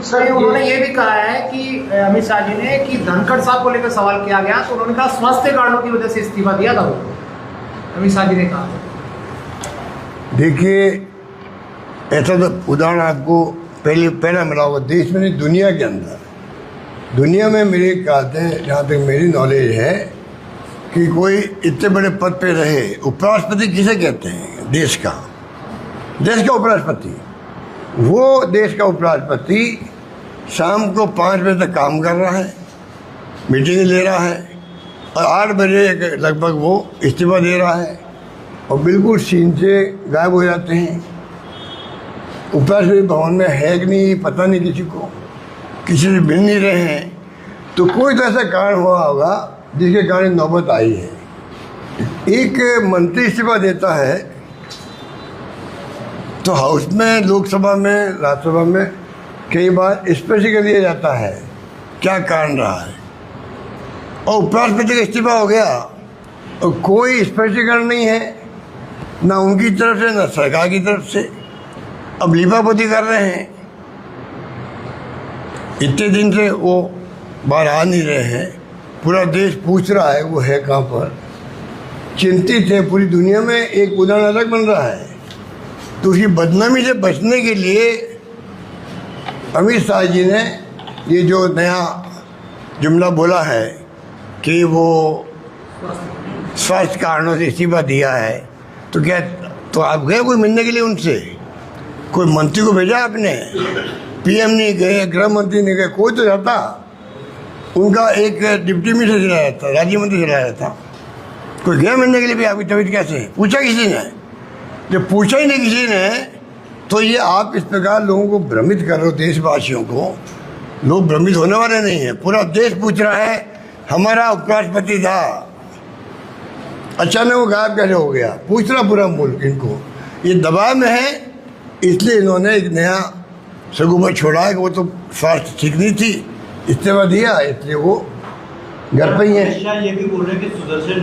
Sir उन्होंने ये भी कहा है कि अमित शाह जी ने कि धनखड़ साहब को लेकर सवाल किया गया तो उन्होंने कहा स्वास्थ्य कारणों की वजह से इस्तीफा दिया था वो, अमित शाह जी ने कहा। देखिए, ऐसा तो उदाहरण आपको पहला मिला होगा देश में नहीं, दुनिया के अंदर। दुनिया में मेरे ख्याल से, जहाँ तक मेरी नॉलेज है, कि कोई इतने बड़े पद पे रहे, उपराष्ट्रपति किसे कहते हैं? देश का उपराष्ट्रपति। वो देश का उपराष्ट्रपति शाम को 5 बजे तक काम कर रहा है, मीटिंग ले रहा है, और 8 बजे लगभग वो इस्तीफा दे रहा है और बिल्कुल सीन से गायब हो जाते हैं। उपराष्ट्रपति भवन में है कि नहीं पता नहीं, किसी से मिल नहीं रहे हैं। तो कोई तो ऐसा कारण हुआ होगा जिसके कारण नौबत आई है। एक मंत्री इस्तीफा देता है तो हाउस में, लोकसभा में, राज्यसभा में कई बार स्पष्ट कर दिया जाता है क्या कारण रहा है, और उपराष्ट्रपति का इस्तीफा हो गया और कोई स्पष्टीकरण नहीं है, ना उनकी तरफ से ना सरकार की तरफ से। अब लीपापोती कर रहे हैं, इतने दिन से वो बाहर आ नहीं रहे हैं, पूरा देश पूछ रहा है वो है कहाँ पर, चिंतित है। पूरी दुनिया में एक उदाहरण अलग बन रहा है। तो उसकी बदनामी से बचने के लिए अमित शाह जी ने ये जो नया जुमला बोला है कि वो स्वास्थ्य कारणों से इस्तीफा दिया है, तो क्या तो आप गए कोई मिलने के लिए उनसे? कोई मंत्री को भेजा आपने? पीएम नहीं गए, गृह मंत्री नहीं गए, कोई तो जाता। उनका एक डिप्टी मिनिस्टर चला जाता, राज्य मंत्री चला जाता। कोई गया मिलने के लिए भी आपकी तबीयत कैसे है? पूछा किसी ने? जब पूछा ही नहीं किसी ने, तो ये आप इस प्रकार लोगों को भ्रमित कर रहे हो, देशवासियों को। लोग भ्रमित होने वाले नहीं है, पूरा देश पूछ रहा है हमारा उपराष्ट्रपति था, अचानक वो गायब कैसे हो गया? पूछ रहा पूरा मुल्क इनको। ये दबाव में है, इसलिए इन्होंने एक नया सगुबा छोड़ा है कि वो तो स्वास्थ्य ठीक नहीं थी, इस्तीफा दिया, इसलिए वो घर पे ही है। ये भी बोल रहे हैं कि सुदर्शन